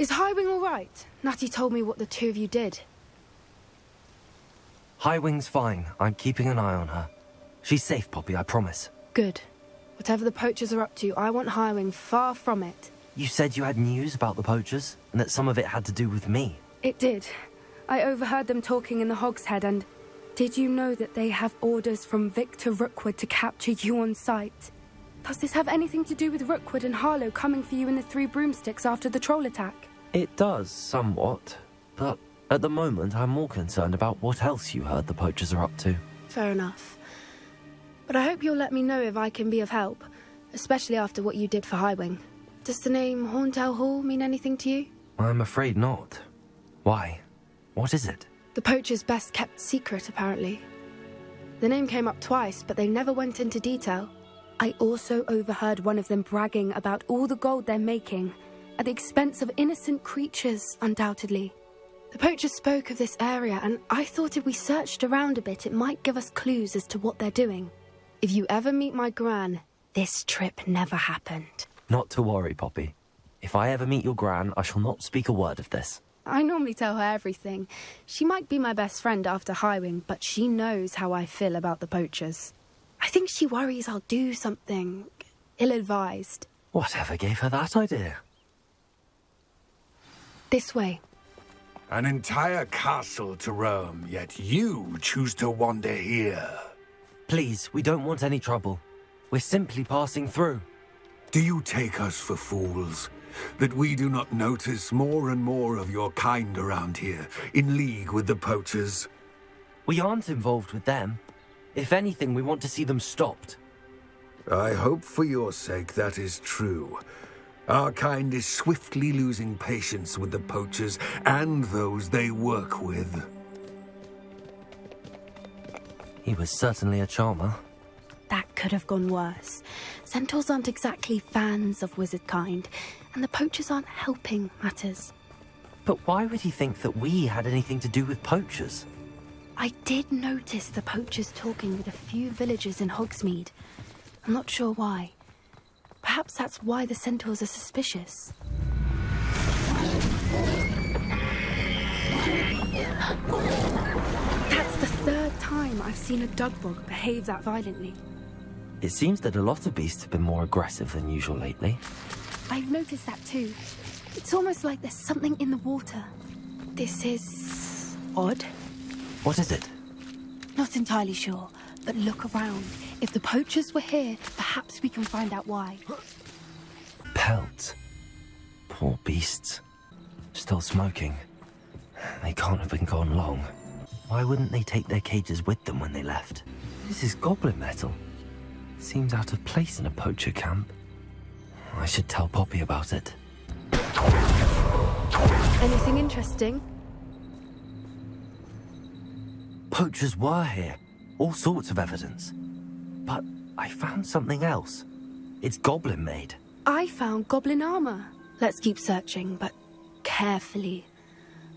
Is Highwing all right? Natty told me what the two of you did. Highwing's fine. I'm keeping an eye on her. She's safe, Poppy, I promise. Good. Whatever the poachers are up to, I want Highwing far from it. You said you had news about the poachers, and that some of it had to do with me. It did. I overheard them talking in the Hogshead, and did you know that they have orders from Victor Rookwood to capture you on sight? Does this have anything to do with Rookwood and Harlow coming for you in the Three Broomsticks after the troll attack? It does, somewhat. But at the moment, I'm more concerned about what else you heard the poachers are up to. Fair enough. But I hope you'll let me know if I can be of help, especially after what you did for Highwing. Does the name Horntail Hall mean anything to you? I'm afraid not. Why? What is it? The poachers' best-kept secret, apparently. The name came up twice, but they never went into detail. I also overheard one of them bragging about all the gold they're making, at the expense of innocent creatures, undoubtedly. The poachers spoke of this area, and I thought if we searched around a bit, it might give us clues as to what they're doing. If you ever meet my gran, this trip never happened. Not to worry, Poppy. If I ever meet your gran, I shall not speak a word of this. I normally tell her everything. She might be my best friend after Highwing, but she knows how I feel about the poachers. I think she worries I'll do something ill-advised. Whatever gave her that idea? This way. An entire castle to roam, yet you choose to wander here. Please, we don't want any trouble. We're simply passing through. Do you take us for fools? That we do not notice more and more of your kind around here, in league with the poachers? We aren't involved with them. If anything, we want to see them stopped. I hope for your sake that is true. Our kind is swiftly losing patience with the poachers and those they work with. He was certainly a charmer. That could have gone worse. Centaurs aren't exactly fans of wizard kind, and the poachers aren't helping matters. But why would he think that we had anything to do with poachers? I did notice the poachers talking with a few villagers in Hogsmeade. I'm not sure why. Perhaps that's why the centaurs are suspicious. That's the third time I've seen a dugbog behave that violently. It seems that a lot of beasts have been more aggressive than usual lately. I've noticed that too. It's almost like there's something in the water. This is odd. What is it? Not entirely sure, but look around. If the poachers were here, perhaps we can find out why. Pelts. Poor beasts. Still smoking. They can't have been gone long. Why wouldn't they take their cages with them when they left? This is goblin metal. Seems out of place in a poacher camp. I should tell Poppy about it. Anything interesting? Poachers were here. All sorts of evidence. But I found something else. It's goblin made. I found goblin armor. Let's keep searching, but carefully.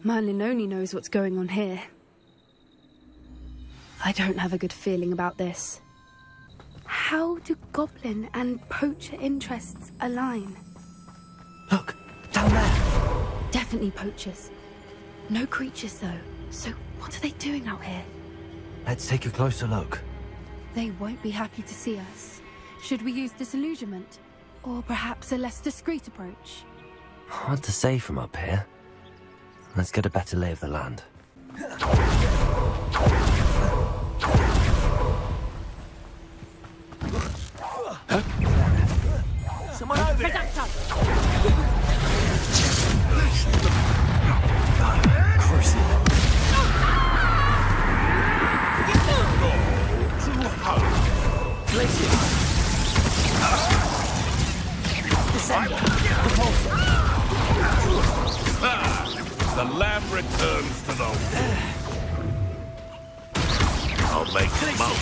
Merlin only knows what's going on here. I don't have a good feeling about this. How do goblin and poacher interests align? Look, down there. Definitely poachers. No creatures, though. So what are they doing out here? Let's take a closer look. They won't be happy to see us. Should we use disillusionment? Or perhaps a less discreet approach? Hard to say from up here. Let's get a better lay of the land. Someone over there! The lamb returns to the wolf. I'll make smoke.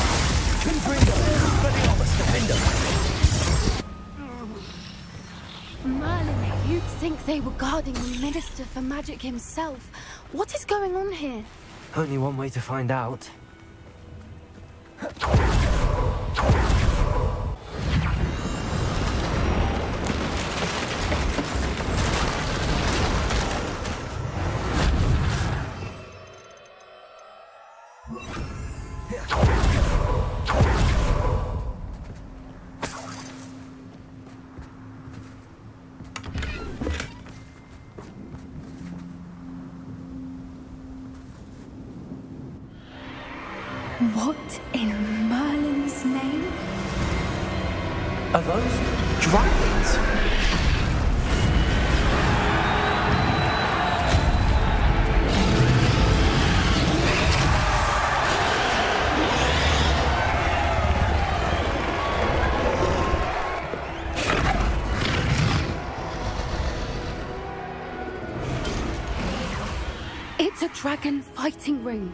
Merlin, you'd think they were guarding the Minister for Magic himself. What is going on here? Only one way to find out. What in Merlin's name? Are those dragons? It's a dragon fighting ring.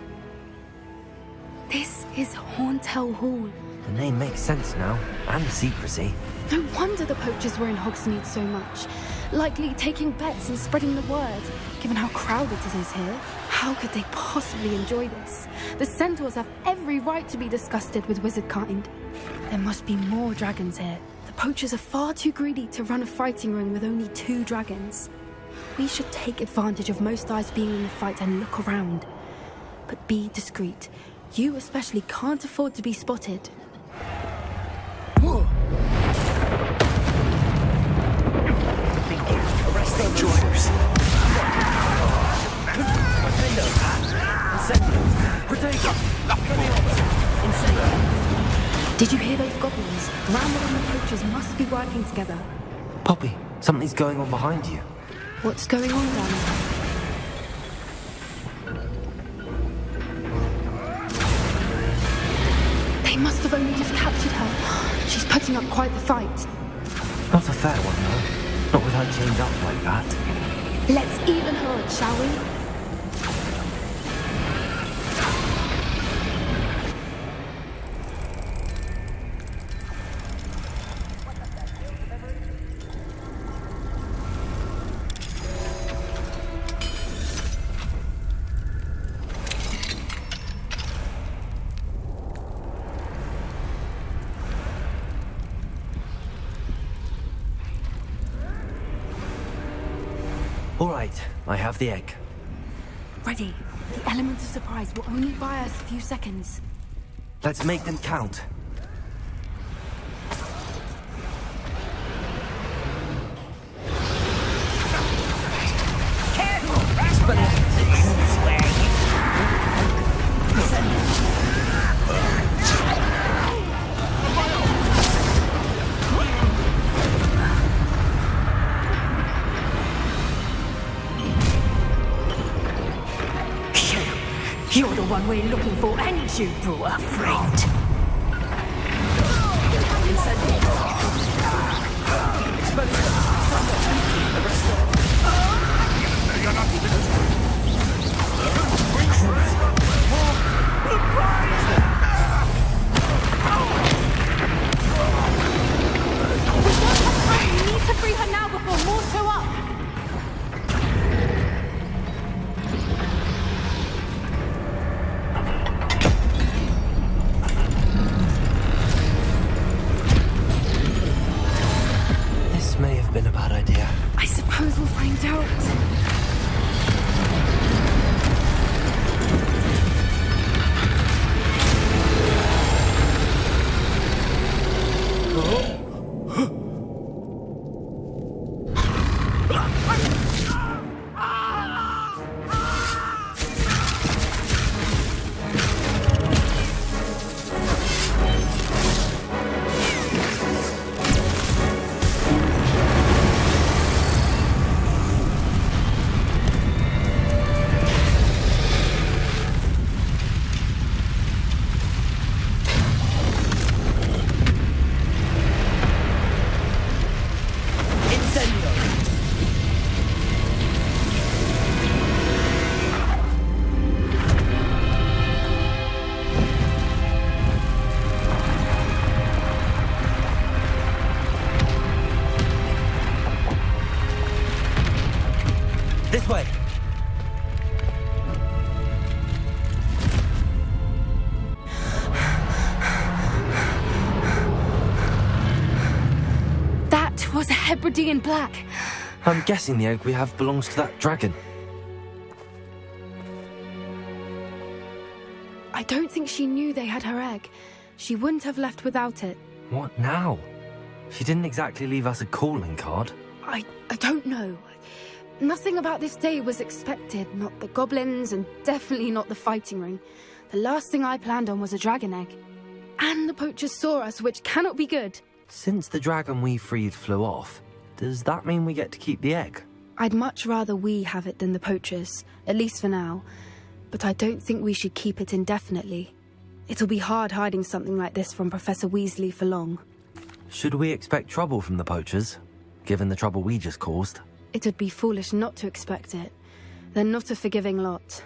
This is Hauntel Hall. The name makes sense now, and secrecy. No wonder the poachers were in Hogsmeade so much. Likely taking bets and spreading the word, given how crowded it is here. How could they possibly enjoy this? The centaurs have every right to be disgusted with wizard kind. There must be more dragons here. The poachers are far too greedy to run a fighting ring with only 2 dragons. We should take advantage of most eyes being in the fight and look around. But be discreet. You especially can't afford to be spotted. Arrest the intruders. Did you hear those goblins? Randall and the poachers must be working together. Poppy, something's going on behind you. What's going on down there? They must have only just captured her. She's putting up quite the fight. Not a fair one, though. Not with her chained up like that. Let's even her up, shall we? All right, I have the egg. Ready. The element of surprise will only buy us a few seconds. Let's make them count. You're the one we're looking for, and you brought a friend. We need to free her now before more show up. May have been a bad idea. I suppose we'll find out. This way. That was a Hebridean black. I'm guessing the egg we have belongs to that dragon. I don't think she knew they had her egg. She wouldn't have left without it. What now? She didn't exactly leave us a calling card. I don't know. Nothing about this day was expected. Not the goblins, and definitely not the fighting ring. The last thing I planned on was a dragon egg. And the poachers saw us, which cannot be good. Since the dragon we freed flew off, does that mean we get to keep the egg? I'd much rather we have it than the poachers, at least for now. But I don't think we should keep it indefinitely. It'll be hard hiding something like this from Professor Weasley for long. Should we expect trouble from the poachers, given the trouble we just caused? It would be foolish not to expect it. They're not a forgiving lot.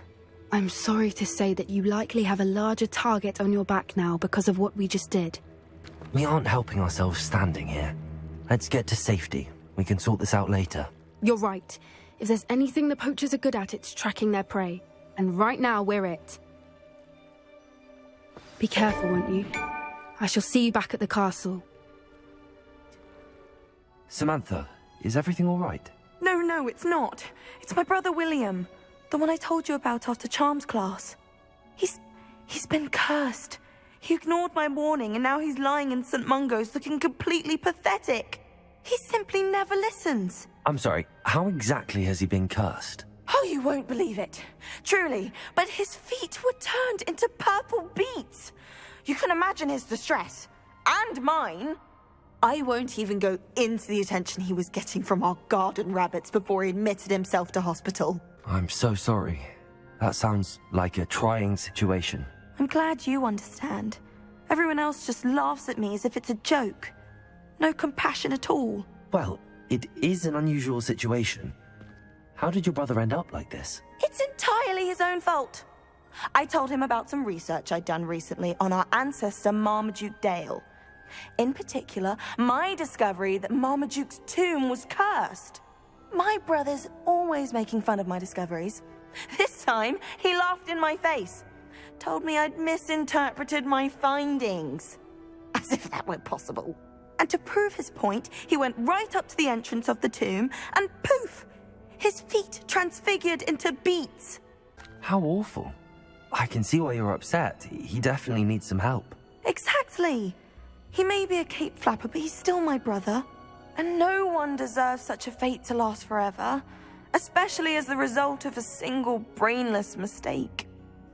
I'm sorry to say that you likely have a larger target on your back now because of what we just did. We aren't helping ourselves standing here. Let's get to safety. We can sort this out later. You're right. If there's anything the poachers are good at, it's tracking their prey. And right now, we're it. Be careful, won't you? I shall see you back at the castle. Samantha, is everything all right? No, it's not. It's my brother William. The one I told you about after Charms class. He's been cursed. He ignored my warning and now he's lying in St. Mungo's looking completely pathetic. He simply never listens. I'm sorry, how exactly has he been cursed? Oh, you won't believe it. Truly, but his feet were turned into purple beets. You can imagine his distress. And mine. I won't even go into the attention he was getting from our garden rabbits before he admitted himself to hospital. I'm so sorry. That sounds like a trying situation. I'm glad you understand. Everyone else just laughs at me as if it's a joke. No compassion at all. Well, it is an unusual situation. How did your brother end up like this? It's entirely his own fault. I told him about some research I'd done recently on our ancestor Marmaduke Dale. In particular, my discovery that Marmaduke's tomb was cursed. My brother's always making fun of my discoveries. This time, he laughed in my face. Told me I'd misinterpreted my findings. As if that were possible. And to prove his point, he went right up to the entrance of the tomb and poof! His feet transfigured into beets. How awful. I can see why you're upset. He definitely needs some help. Exactly. He may be a cape flapper, but he's still my brother. And no one deserves such a fate to last forever, especially as the result of a single brainless mistake.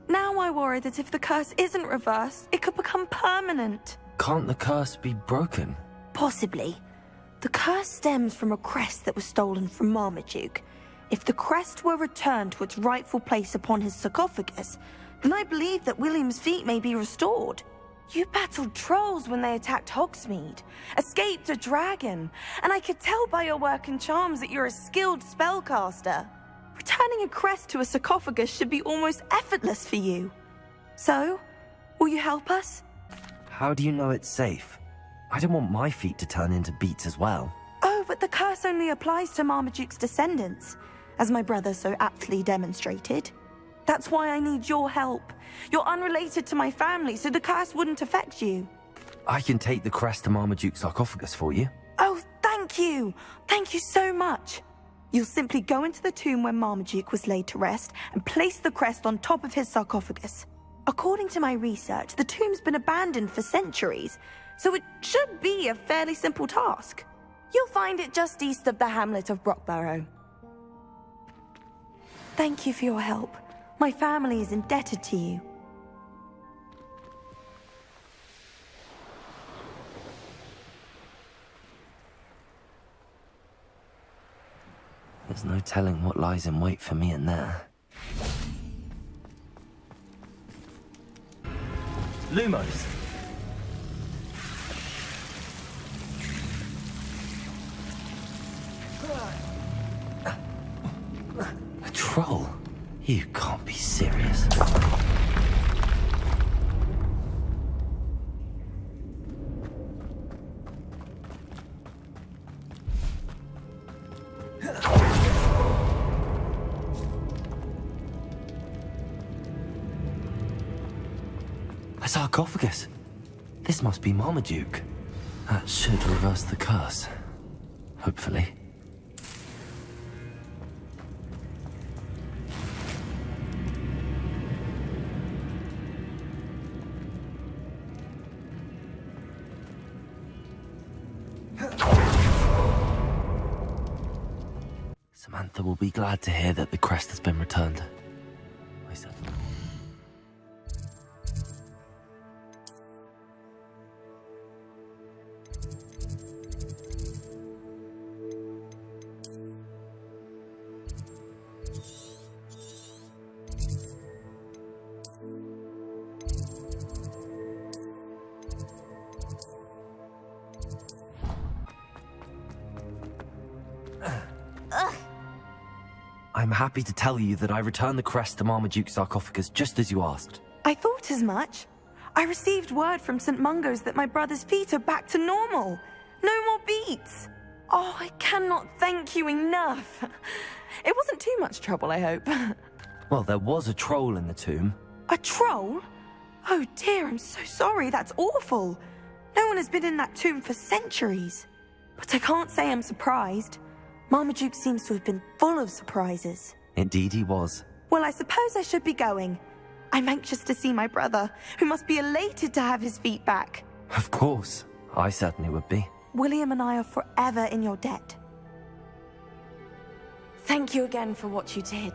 Now I worry that if the curse isn't reversed, it could become permanent. Can't the curse be broken? Possibly. The curse stems from a crest that was stolen from Marmaduke. If the crest were returned to its rightful place upon his sarcophagus, then I believe that William's feet may be restored. You battled trolls when they attacked Hogsmeade, escaped a dragon, and I could tell by your work and charms that you're a skilled spellcaster. Returning a crest to a sarcophagus should be almost effortless for you. So, will you help us? How do you know it's safe? I don't want my feet to turn into beets as well. Oh, but the curse only applies to Marmaduke's descendants, as my brother so aptly demonstrated. That's why I need your help. You're unrelated to my family, so the curse wouldn't affect you. I can take the crest to Marmaduke's sarcophagus for you. Oh, thank you! Thank you so much. You'll simply go into the tomb where Marmaduke was laid to rest and place the crest on top of his sarcophagus. According to my research, the tomb's been abandoned for centuries, so it should be a fairly simple task. You'll find it just east of the hamlet of Brockborough. Thank you for your help. My family is indebted to you. There's no telling what lies in wait for me in there. Lumos! A troll? You can't be serious. A sarcophagus. This must be Marmaduke. That should reverse the curse. Hopefully. Samantha will be glad to hear that the crest has been returned. I said. I'm happy to tell you that I returned the crest to Marmaduke's sarcophagus just as you asked. I thought as much. I received word from St. Mungo's that my brother's feet are back to normal. No more beats. Oh, I cannot thank you enough. It wasn't too much trouble, I hope. Well, there was a troll in the tomb. A troll? Oh dear, I'm so sorry. That's awful. No one has been in that tomb for centuries. But I can't say I'm surprised. Marmaduke seems to have been full of surprises. Indeed he was. Well, I suppose I should be going. I'm anxious to see my brother, who must be elated to have his feet back. Of course. I certainly would be. William and I are forever in your debt. Thank you again for what you did.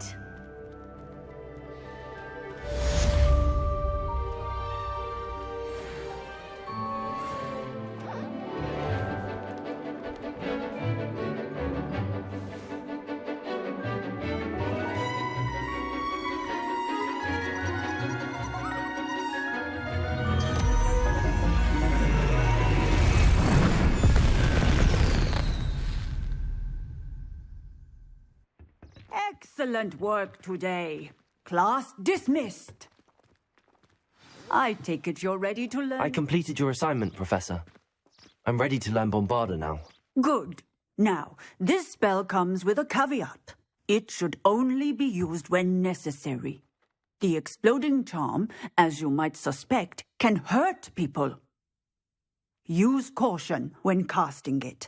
Excellent work today. Class dismissed. I take it you're ready to learn... I completed your assignment, Professor. I'm ready to learn Bombarda now. Good. Now, this spell comes with a caveat. It should only be used when necessary. The exploding charm, as you might suspect, can hurt people. Use caution when casting it.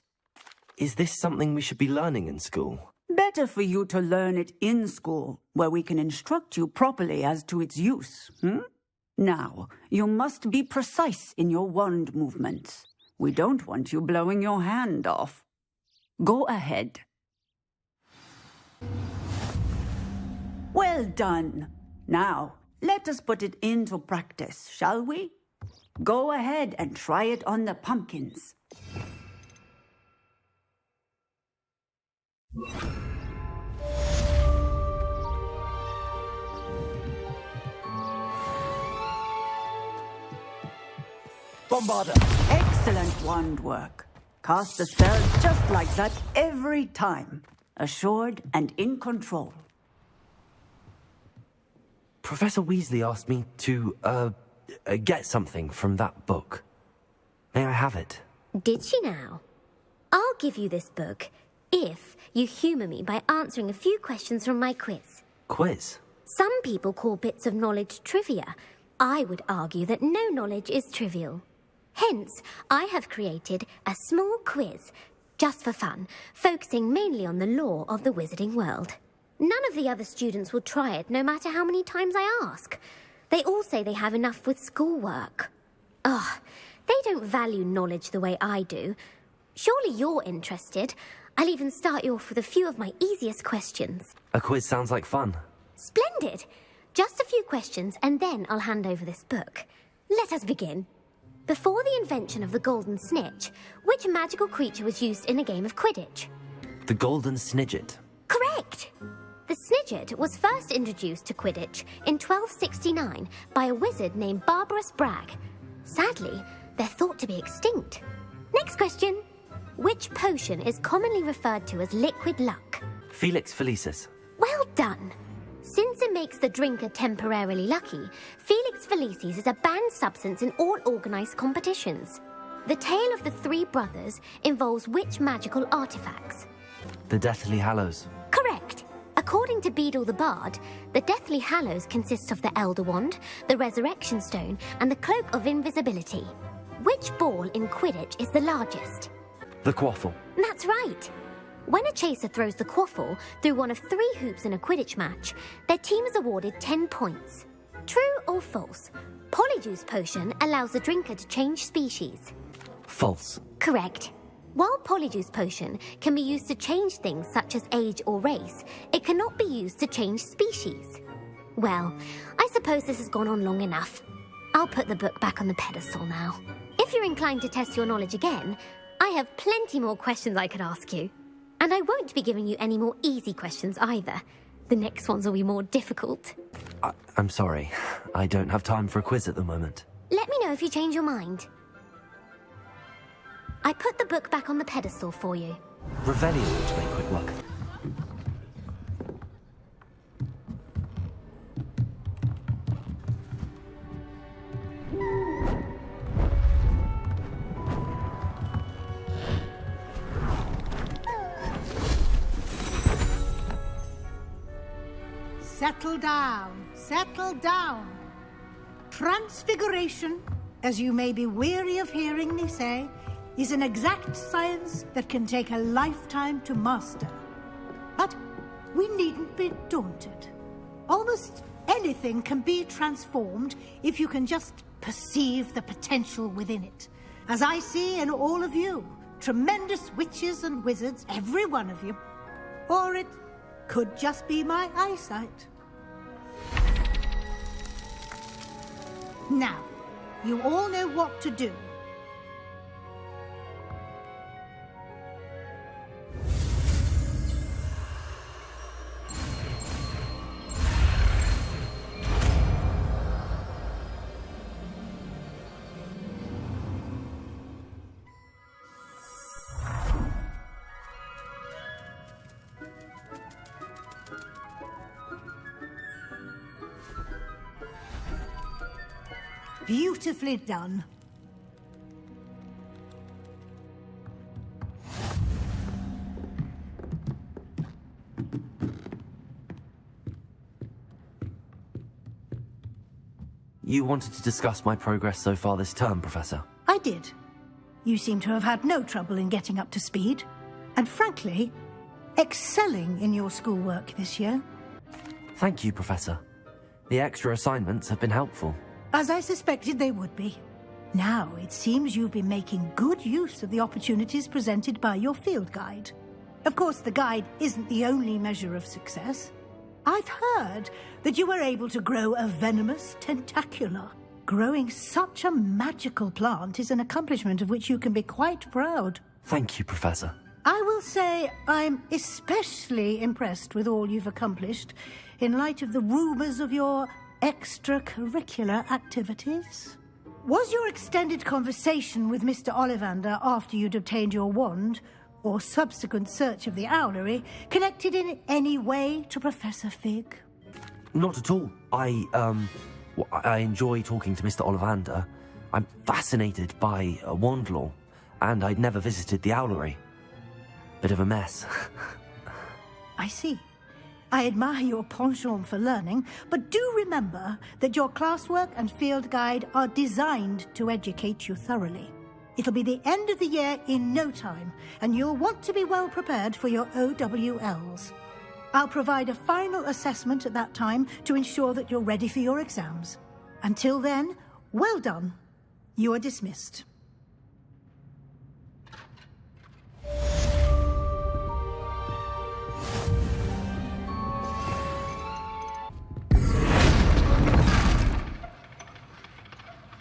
Is this something we should be learning in school? Better for you to learn it in school, where we can instruct you properly as to its use. Now, you must be precise in your wand movements. We don't want you blowing your hand off. Go ahead. Well done. Now, let us put it into practice, shall we? Go ahead and try it on the pumpkins. Bombarda! Excellent wand work. Cast the spell just like that every time. Assured and in control. Professor Weasley asked me to, get something from that book. May I have it? Did she now? I'll give you this book if you humour me by answering a few questions from my quiz. Quiz? Some people call bits of knowledge trivia. I would argue that no knowledge is trivial. Hence, I have created a small quiz, just for fun, focusing mainly on the lore of the wizarding world. None of the other students will try it, no matter how many times I ask. They all say they have enough with schoolwork. Ugh, they don't value knowledge the way I do. Surely you're interested. I'll even start you off with a few of my easiest questions. A quiz sounds like fun. Splendid! Just a few questions, and then I'll hand over this book. Let us begin. Before the invention of the golden snitch, which magical creature was used in a game of Quidditch? The golden snidget. Correct! The snidget was first introduced to Quidditch in 1269 by a wizard named Barbarous Bragg. Sadly, they're thought to be extinct. Next question. Which potion is commonly referred to as liquid luck? Felix Felicis. Well done! Since it makes the drinker temporarily lucky, Felix Felicis is a banned substance in all organised competitions. The tale of the three brothers involves which magical artifacts? The Deathly Hallows. Correct! According to Beedle the Bard, the Deathly Hallows consists of the Elder Wand, the Resurrection Stone, and the Cloak of Invisibility. Which ball in Quidditch is the largest? The Quaffle. That's right! When a chaser throws the quaffle through one of 3 hoops in a Quidditch match, their team is awarded 10 points. True or false? Polyjuice Potion allows the drinker to change species. False. Correct. While Polyjuice Potion can be used to change things such as age or race, it cannot be used to change species. Well, I suppose this has gone on long enough. I'll put the book back on the pedestal now. If you're inclined to test your knowledge again, I have plenty more questions I could ask you. And I won't be giving you any more easy questions either. The next ones will be more difficult. I'm sorry. I don't have time for a quiz at the moment. Let me know if you change your mind. I put the book back on the pedestal for you. Revelio to make quick work. settle down. Settle down. Transfiguration, as you may be weary of hearing me say, is an exact science that can take a lifetime to master. But we needn't be daunted. Almost anything can be transformed if you can just perceive the potential within it. As I see in all of you, tremendous witches and wizards, every one of you. Or it could just be my eyesight. Now, you all know what to do. Beautifully done. You wanted to discuss my progress so far this term, Professor? I did. You seem to have had no trouble in getting up to speed. And frankly, excelling in your schoolwork this year. Thank you, Professor. The extra assignments have been helpful. As I suspected they would be. Now, it seems you've been making good use of the opportunities presented by your field guide. Of course, the guide isn't the only measure of success. I've heard that you were able to grow a venomous tentacula. Growing such a magical plant is an accomplishment of which you can be quite proud. Thank you, Professor. I will say I'm especially impressed with all you've accomplished in light of the rumors of your extracurricular activities. Was your extended conversation with Mr. Ollivander after you'd obtained your wand, or subsequent search of the owlery, connected in any way to Professor Fig? Not at all. I enjoy talking to Mr. Ollivander. I'm fascinated by wand lore, and I'd never visited the owlery. Bit of a mess. I see. I admire your penchant for learning, but do remember that your classwork and field guide are designed to educate you thoroughly. It'll be the end of the year in no time, and you'll want to be well prepared for your OWLs. I'll provide a final assessment at that time to ensure that you're ready for your exams. Until then, well done. You are dismissed.